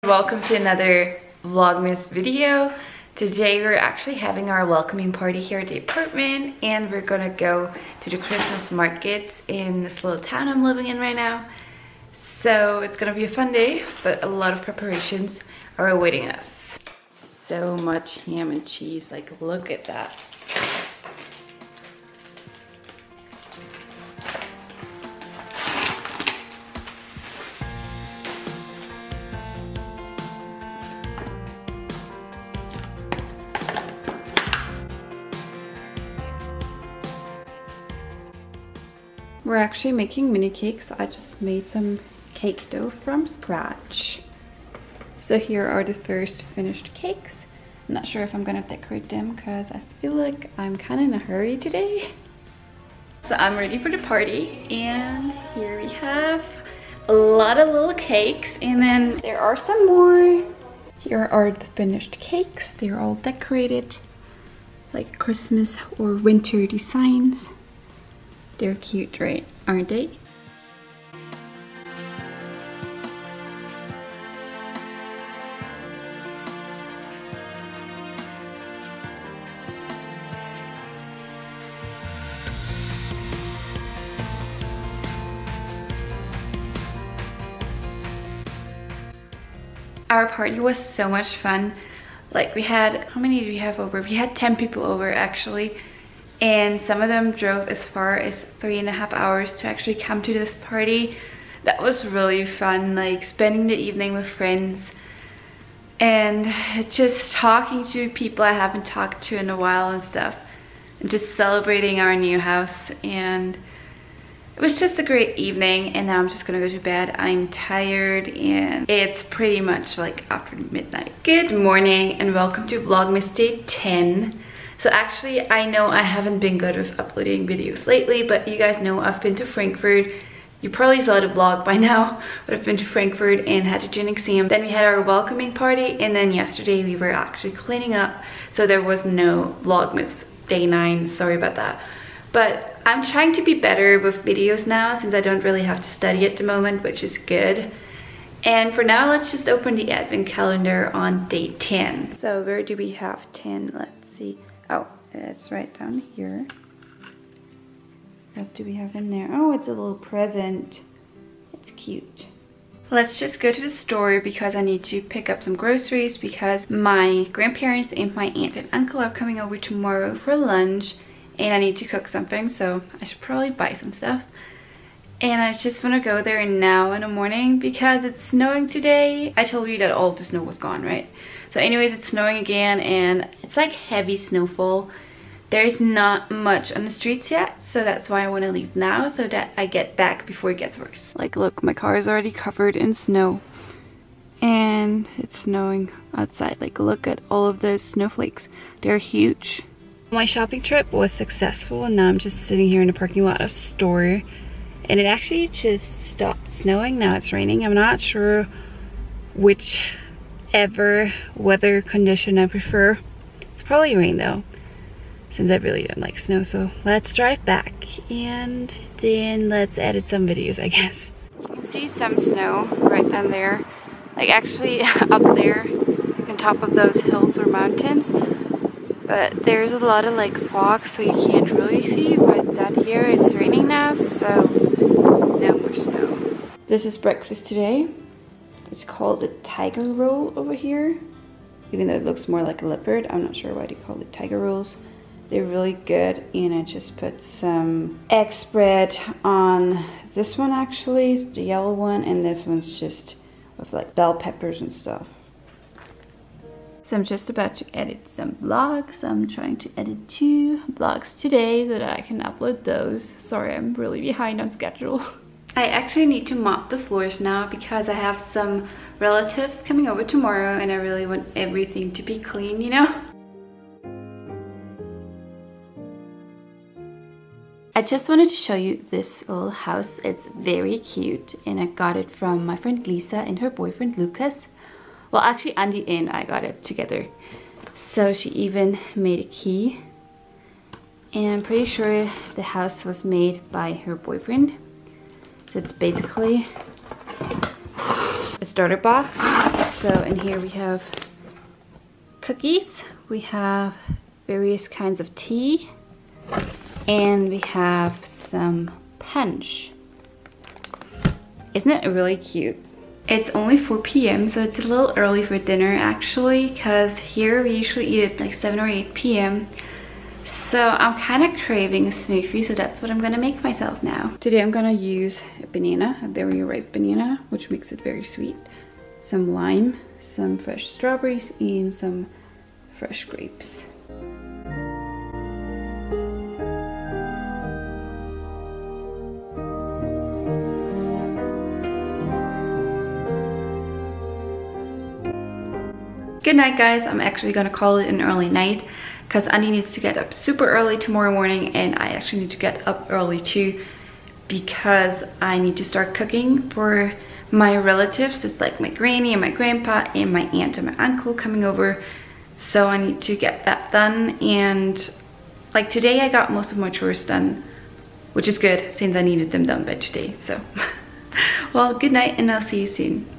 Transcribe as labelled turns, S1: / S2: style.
S1: Welcome to another Vlogmas video. Today we're actually having our welcoming party here at the apartment, and we're gonna go to the Christmas markets in this little town I'm living in right now. So it's gonna be a fun day, but a lot of preparations are awaiting us. So much ham and cheese, like look at that. We're actually making mini cakes. I just made some cake dough from scratch. So here are the first finished cakes. I'm not sure if I'm gonna decorate them because I feel like I'm kind of in a hurry today. So I'm ready for the party, and here we have a lot of little cakes, and then there are some more. Here are the finished cakes. They're all decorated like Christmas or winter designs. They're cute, right? Aren't they? Our party was so much fun. Like we had, how many did we have over? We had 10 people over actually. And some of them drove as far as 3.5 hours to actually come to this party. That was really fun, like spending the evening with friends and just talking to people I haven't talked to in a while and stuff, and just celebrating our new house. And it was just a great evening, and now I'm just gonna go to bed. I'm tired and it's pretty much like after midnight. Good morning and welcome to Vlogmas Day 10. So actually, I know I haven't been good with uploading videos lately, but you guys know I've been to Frankfurt. You probably saw the vlog by now, but I've been to Frankfurt and had to do an exam. Then we had our welcoming party, and then yesterday we were actually cleaning up, so there was no Vlogmas Day 9, sorry about that. But I'm trying to be better with videos now, since I don't really have to study at the moment, which is good. And for now, let's just open the advent calendar on day 10. So where do we have 10? Let's see. Oh, it's right down here. What do we have in there? Oh, it's a little present. It's cute. Let's just go to the store because I need to pick up some groceries, because my grandparents and my aunt and uncle are coming over tomorrow for lunch, and I need to cook something, so I should probably buy some stuff. And I just want to go there now in the morning because it's snowing today. I told you that all the snow was gone, right? So anyways, it's snowing again, and it's like heavy snowfall. There's not much on the streets yet, so that's why I want to leave now, so that I get back before it gets worse. Like look, my car is already covered in snow, and it's snowing outside. Like look at all of those snowflakes. They're huge. My shopping trip was successful, and now I'm just sitting here in the parking lot of store, and it actually just stopped snowing. Now it's raining. I'm not sure whichever weather condition I prefer. It's probably rain though, since I really don't like snow. So let's drive back and then let's edit some videos, I guess. You can see some snow right down there, like actually up there, like on top of those hills or mountains. But there's a lot of like fog, so you can't really see. But down here it's raining now, so no more snow. This is breakfast today. It's called the tiger roll over here. Even though it looks more like a leopard, I'm not sure why they call it tiger rolls. They're really good, and I just put some egg spread on this one actually, it's the yellow one, and this one's just with like bell peppers and stuff. So I'm just about to edit some vlogs. I'm trying to edit 2 vlogs today so that I can upload those. Sorry, I'm really behind on schedule. I actually need to mop the floors now because I have some relatives coming over tomorrow, and I really want everything to be clean, you know? I just wanted to show you this little house. It's very cute, and I got it from my friend Lisa and her boyfriend Lucas. Well, actually Andy and I got it together. So she even made a key, and I'm pretty sure the house was made by her boyfriend. So it's basically a starter box So in here we have cookies, we have various kinds of tea, and we have some punch. Isn't it really cute? It's only 4 p.m. so it's a little early for dinner actually, because here we usually eat at like 7 or 8 p.m. So I'm kind of craving a smoothie, so that's what I'm gonna make myself now. Today I'm gonna use a banana, a very ripe banana, which makes it very sweet. Some lime, some fresh strawberries, and some fresh grapes. Good night guys, I'm actually gonna call it an early night because Annie needs to get up super early tomorrow morning, and I actually need to get up early too because I need to start cooking for my relatives. It's like my granny and my grandpa and my aunt and my uncle coming over, so I need to get that done. And like today I got most of my chores done, which is good since I needed them done by today. So well, good night and I'll see you soon.